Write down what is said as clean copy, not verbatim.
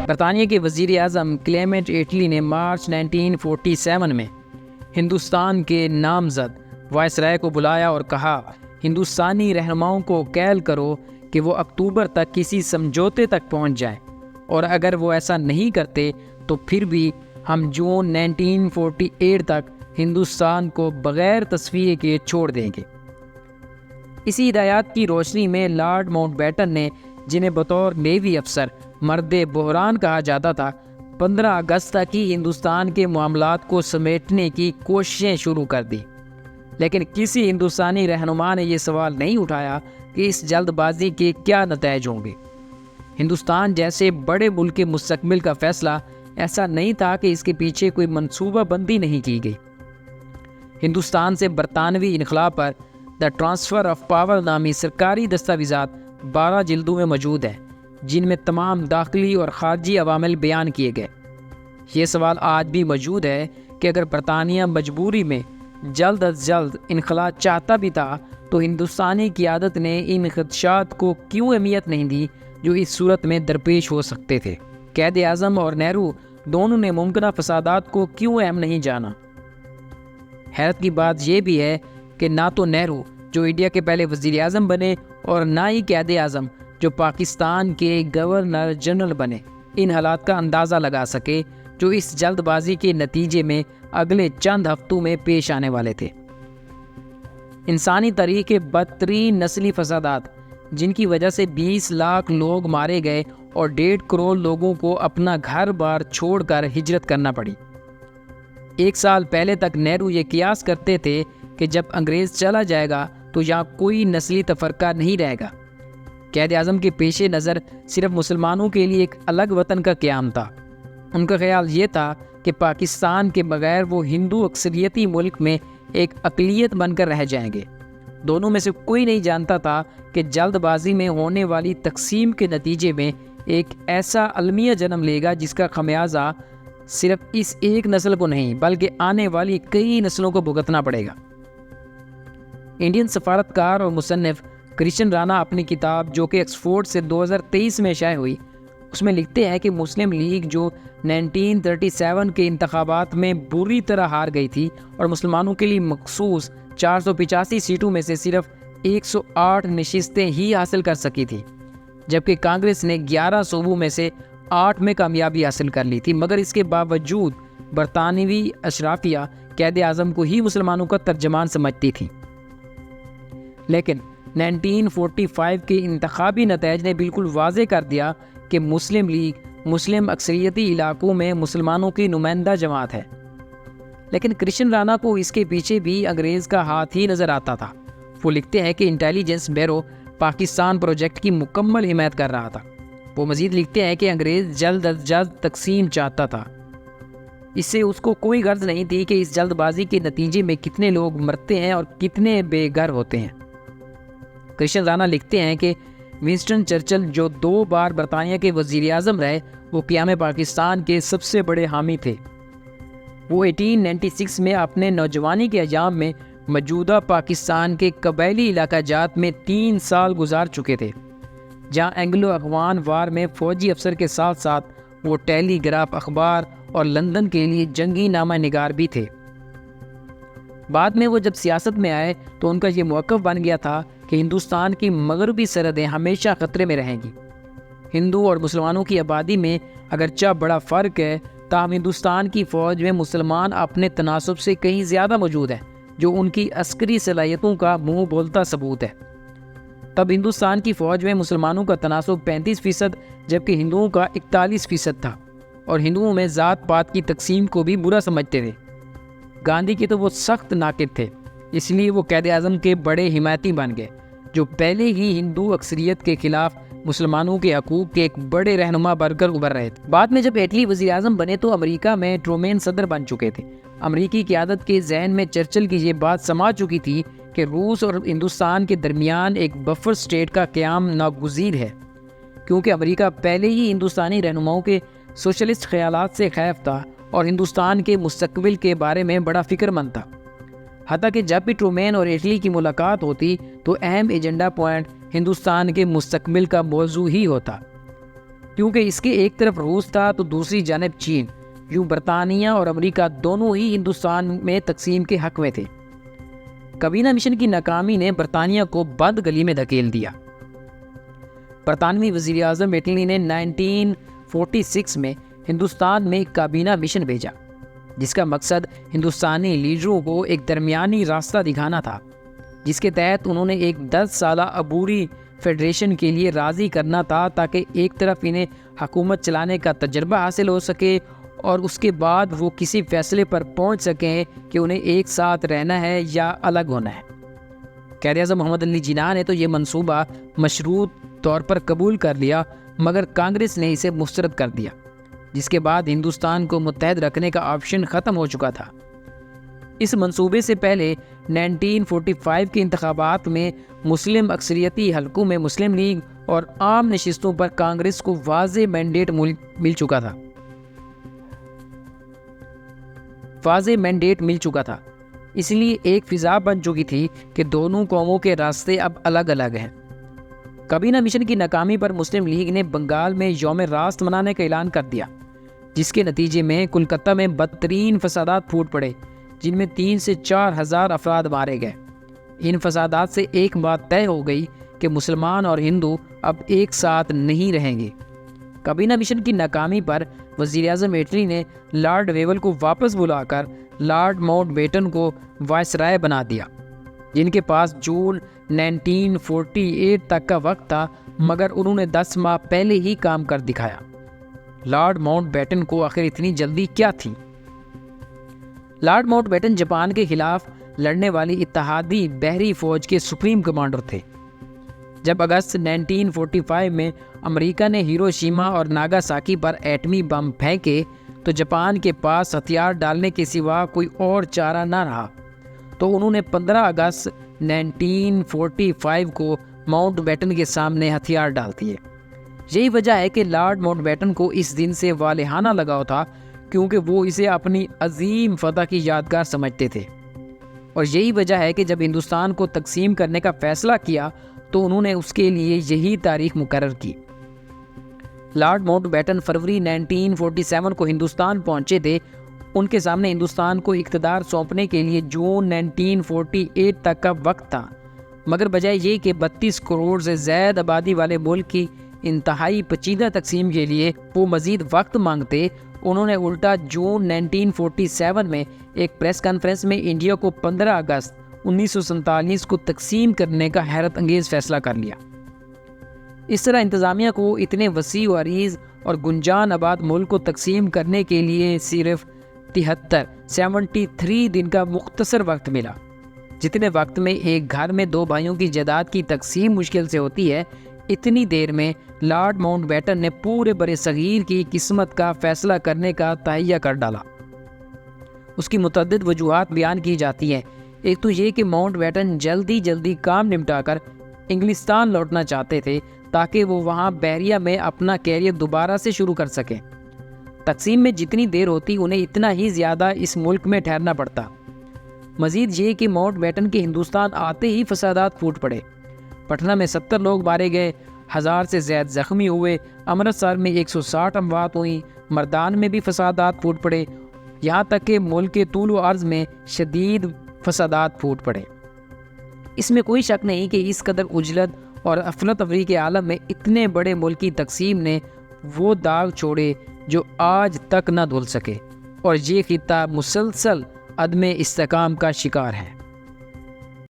برطانیہ کے وزیر اعظم کلیمنٹ ایٹلی نے مارچ 1947 میں ہندوستان کے نامزد وائسرائے کو بلایا اور کہا، ہندوستانی رہنماؤں کو کیل کرو کہ وہ اکتوبر تک کسی سمجھوتے تک پہنچ جائیں، اور اگر وہ ایسا نہیں کرتے تو پھر بھی ہم جون 1948 تک ہندوستان کو بغیر تصفیے کے چھوڑ دیں گے۔ اسی ہدایات کی روشنی میں لارڈ ماؤنٹ بیٹن نے، جنہیں بطور نیوی افسر مرد بحران کہا جاتا تھا، 15 اگست تک ہی ہندوستان کے معاملات کو سمیٹنے کی کوششیں شروع کر دی۔ لیکن کسی ہندوستانی رہنما نے یہ سوال نہیں اٹھایا کہ اس جلد بازی کے کیا نتائج ہوں گے۔ ہندوستان جیسے بڑے ملک کے مستقبل کا فیصلہ ایسا نہیں تھا کہ اس کے پیچھے کوئی منصوبہ بندی نہیں کی گئی۔ ہندوستان سے برطانوی انخلا پر دا ٹرانسفر آف پاور نامی سرکاری دستاویزات 12 جلدوں میں موجود ہیں، جن میں تمام داخلی اور خارجی عوامل بیان کیے گئے۔ یہ سوال آج بھی موجود ہے کہ اگر برطانیہ مجبوری میں جلد از جلد انخلا چاہتا بھی تھا تو ہندوستانی قیادت نے ان خدشات کو کیوں اہمیت نہیں دی جو اس صورت میں درپیش ہو سکتے تھے۔ قائد اعظم اور نہرو دونوں نے ممکنہ فسادات کو کیوں اہم نہیں جانا؟ حیرت کی بات یہ بھی ہے کہ نہ تو نہرو جو انڈیا کے پہلے وزیر اعظم بنے اور نہ ہی قائد اعظم جو پاکستان کے گورنر جنرل بنے ان حالات کا اندازہ لگا سکے جو اس جلد بازی کے نتیجے میں اگلے چند ہفتوں میں پیش آنے والے تھے۔ انسانی تاریخ کے بدترین نسلی فسادات جن کی وجہ سے 20 لاکھ لوگ مارے گئے اور 1.5 کروڑ لوگوں کو اپنا گھر بار چھوڑ کر ہجرت کرنا پڑی۔ 1 سال پہلے تک نہرو یہ قیاس کرتے تھے کہ جب انگریز چلا جائے گا تو یہاں کوئی نسلی تفرقہ نہیں رہے گا۔ قائد اعظم کے پیش نظر صرف مسلمانوں کے لیے ایک الگ وطن کا قیام تھا۔ ان کا خیال یہ تھا کہ پاکستان کے بغیر وہ ہندو اکثریتی ملک میں ایک اقلیت بن کر رہ جائیں گے۔ دونوں میں سے کوئی نہیں جانتا تھا کہ جلد بازی میں ہونے والی تقسیم کے نتیجے میں ایک ایسا المیہ جنم لے گا جس کا خمیازہ صرف اس ایک نسل کو نہیں بلکہ آنے والی کئی نسلوں کو بھگتنا پڑے گا۔ انڈین سفارتکار اور مصنف کرشن رانا اپنی کتاب جو کہ آکسفورڈ سے 2023 میں شائع ہوئی اس میں لکھتے ہیں کہ مسلم لیگ جو 1937 کے انتخابات میں بری طرح ہار گئی تھی اور مسلمانوں کے لیے مخصوص 485 سیٹوں میں سے صرف 108 نشستیں ہی حاصل کر سکی تھی، جبکہ کانگریس نے 11 صوبوں میں سے 8 میں کامیابی حاصل کر لی تھی، مگر اس کے باوجود برطانوی اشرافیہ قائد اعظم کو ہی مسلمانوں کا ترجمان سمجھتی تھی۔ لیکن 1945 کے انتخابی نتائج نے بالکل واضح کر دیا کہ مسلم لیگ مسلم اکثریتی علاقوں میں مسلمانوں کی نمائندہ جماعت ہے۔ لیکن کرشن رانا کو اس کے پیچھے بھی انگریز کا ہاتھ ہی نظر آتا تھا۔ وہ لکھتے ہیں کہ انٹیلیجنس بیورو پاکستان پروجیکٹ کی مکمل حمایت کر رہا تھا۔ وہ مزید لکھتے ہیں کہ انگریز جلد از جلد تقسیم چاہتا تھا۔ اس سے اس کو کوئی غرض نہیں تھی کہ اس جلد بازی کے نتیجے میں کتنے لوگ مرتے ہیں اور کتنے بے گھر ہوتے ہیں۔ کرشن رانا لکھتے ہیں کہ ونسٹن چرچل جو 2 بار برطانیہ کے وزیر اعظم رہے وہ قیام پاکستان کے سب سے بڑے حامی تھے۔ وہ 1896 میں اپنے نوجوانی کے ایام میں موجودہ پاکستان کے قبائلی علاقہ جات میں 3 سال گزار چکے تھے، جہاں اینگلو افغان وار میں فوجی افسر کے ساتھ ساتھ وہ ٹیلی گراف اخبار اور لندن کے لیے جنگی نامہ نگار بھی تھے۔ بعد میں وہ جب سیاست میں آئے تو ان کا یہ موقف بن گیا تھا کہ ہندوستان کی مغربی سرحدیں ہمیشہ خطرے میں رہیں گی۔ ہندو اور مسلمانوں کی آبادی میں اگرچہ بڑا فرق ہے، تاہم ہندوستان کی فوج میں مسلمان اپنے تناسب سے کہیں زیادہ موجود ہیں، جو ان کی عسکری صلاحیتوں کا منہ بولتا ثبوت ہے۔ تب ہندوستان کی فوج میں مسلمانوں کا تناسب 35% جبکہ ہندوؤں کا 41% تھا، اور ہندوؤں میں ذات پات کی تقسیم کو بھی برا سمجھتے تھے۔ گاندھی کے تو وہ سخت ناقد تھے، اس لیے وہ قائد اعظم کے بڑے حمایتی بن گئے، جو پہلے ہی ہندو اکثریت کے خلاف مسلمانوں کے حقوق کے ایک بڑے رہنما بن کر ابھر رہے تھے۔ بعد میں جب ایٹلی وزیر اعظم بنے تو امریکہ میں ٹرومین صدر بن چکے تھے۔ امریکی قیادت کے ذہن میں چرچل کی یہ بات سما چکی تھی کہ روس اور ہندوستان کے درمیان ایک بفر اسٹیٹ کا قیام ناگزیر ہے، کیونکہ امریکہ پہلے ہی ہندوستانی رہنماؤں کے سوشلسٹ خیالات سے خائف تھا اور ہندوستان کے مستقبل کے بارے میں بڑا فکر مند تھا۔ حتیٰ کہ جب بھی ٹرومین اور اٹلی کی ملاقات ہوتی تو اہم ایجنڈا پوائنٹ ہندوستان کے مستقبل کا موضوع ہی ہوتا۔ کیونکہ اس کے ایک طرف روس تھا تو دوسری جانب چین، یوں برطانیہ اور امریکہ دونوں ہی ہندوستان میں تقسیم کے حق میں تھے۔ کابینہ مشن کی ناکامی نے برطانیہ کو بند گلی میں دھکیل دیا۔ برطانوی وزیر اعظم اٹلی نے 1946 میں ہندوستان میں ایک کابینہ مشن بھیجا، جس کا مقصد ہندوستانی لیڈروں کو ایک درمیانی راستہ دکھانا تھا، جس کے تحت انہوں نے ایک 10 سالہ عبوری فیڈریشن کے لیے راضی کرنا تھا، تاکہ ایک طرف انہیں حکومت چلانے کا تجربہ حاصل ہو سکے اور اس کے بعد وہ کسی فیصلے پر پہنچ سکیں کہ انہیں ایک ساتھ رہنا ہے یا الگ ہونا ہے۔ قائد اعظم محمد علی جناح نے تو یہ منصوبہ مشروط طور پر قبول کر لیا، مگر کانگریس نے اسے مسترد کر دیا، جس کے بعد ہندوستان کو متحد رکھنے کا آپشن ختم ہو چکا تھا۔ اس منصوبے سے پہلے 1945 کے انتخابات میں مسلم اکثریتی حلقوں میں مسلم لیگ اور عام نشستوں پر کانگریس کو واضح مینڈیٹ مل چکا تھا، اس لیے ایک فضا بن چکی تھی کہ دونوں قوموں کے راستے اب الگ الگ ہیں۔ کابینہ مشن کی ناکامی پر مسلم لیگ نے بنگال میں یوم راست منانے کا اعلان کر دیا، جس کے نتیجے میں کلکتہ میں بدترین فسادات پھوٹ پڑے، جن میں 3 سے 4 ہزار افراد مارے گئے۔ ان فسادات سے ایک بات طے ہو گئی کہ مسلمان اور ہندو اب ایک ساتھ نہیں رہیں گے۔ کابینہ مشن کی ناکامی پر وزیر اعظم اٹلی نے لارڈ ویول کو واپس بلا کر لارڈ ماؤنٹ بیٹن کو وائسرائے بنا دیا، جن کے پاس جون 1948 تک کا وقت تھا، مگر انہوں نے 10 ماہ پہلے ہی کام کر دکھایا۔ لارڈ ماؤنٹ بیٹن کو آخر اتنی جلدی کیا تھی؟ لارڈ ماؤنٹ بیٹن جاپان کے خلاف لڑنے والی اتحادی بحری فوج کے سپریم کمانڈر تھے۔ جب اگست 1945 میں امریکہ نے ہیروشیما اور ناگاساکی پر ایٹمی بم پھینکے تو جاپان کے پاس ہتھیار ڈالنے کے سوا کوئی اور چارہ نہ رہا، تو انہوں نے 15 اگست 1945 کو ماؤنٹ بیٹن کے سامنے ہتھیار ڈال دیے۔ یہی وجہ ہے کہ لارڈ ماؤنٹ بیٹن کو اس دن سے والہانہ لگاؤ تھا، کیونکہ وہ اسے اپنی عظیم فتح کی یادگار سمجھتے تھے، اور یہی وجہ ہے کہ جب ہندوستان کو تقسیم کرنے کا فیصلہ کیا تو انہوں نے اس کے لیے یہی تاریخ مقرر کی۔ لارڈ ماؤنٹ بیٹن فروری 1947 کو ہندوستان پہنچے تھے۔ ان کے سامنے ہندوستان کو اقتدار سونپنے کے لیے جون 1948 تک کا وقت تھا، مگر بجائے یہ کہ 32 کروڑ سے زائد آبادی والے ملک کی انتہائی پیچیدہ تقسیم کے لیے وہ مزید وقت مانگتے، انہوں نے الٹا جون 1947 میں ایک پریس کانفرنس میں انڈیا کو 15 اگست 1947 کو تقسیم کرنے کا حیرت انگیز فیصلہ کر لیا۔ اس طرح انتظامیہ کو اتنے وسیع و عریض اور گنجان آباد ملک کو تقسیم کرنے کے لیے صرف 73 دن کا مختصر وقت ملا۔ جتنے وقت میں ایک گھر میں 2 بھائیوں کی جائیداد کی تقسیم مشکل سے ہوتی ہے، اتنی دیر میں لارڈ ماؤنٹ بیٹن نے پورے برِ صغیر کی قسمت کا فیصلہ کرنے کا تہیہ کر ڈالا۔ اس کی متعدد وجوہات بیان کی جاتی ہیں۔ ایک تو یہ کہ ماؤنٹ بیٹن جلدی کام نمٹا کر انگلستان لوٹنا چاہتے تھے، تاکہ وہ وہاں بحریہ میں اپنا کیریئر دوبارہ سے شروع کر سکیں۔ تقسیم میں جتنی دیر ہوتی انہیں اتنا ہی زیادہ اس ملک میں ٹھہرنا پڑتا۔ مزید یہ کہ ماؤنٹ بیٹن کے ہندوستان آتے ہی فسادات پھوٹ پڑے۔ پٹنہ میں 70 لوگ مارے گئے، 1000 سے زیادہ زخمی ہوئے، امرتسر میں 160 اموات ہوئیں، مردان میں بھی فسادات پھوٹ پڑے، یہاں تک کہ ملک کے طول و عرض میں شدید فسادات پھوٹ پڑے۔ اس میں کوئی شک نہیں کہ اس قدر عجلت اور افراتفری کے عالم میں اتنے بڑے ملک کی تقسیم نے وہ داغ چھوڑے جو آج تک نہ دھل سکے، اور یہ خطہ مسلسل عدم استحکام کا شکار ہے۔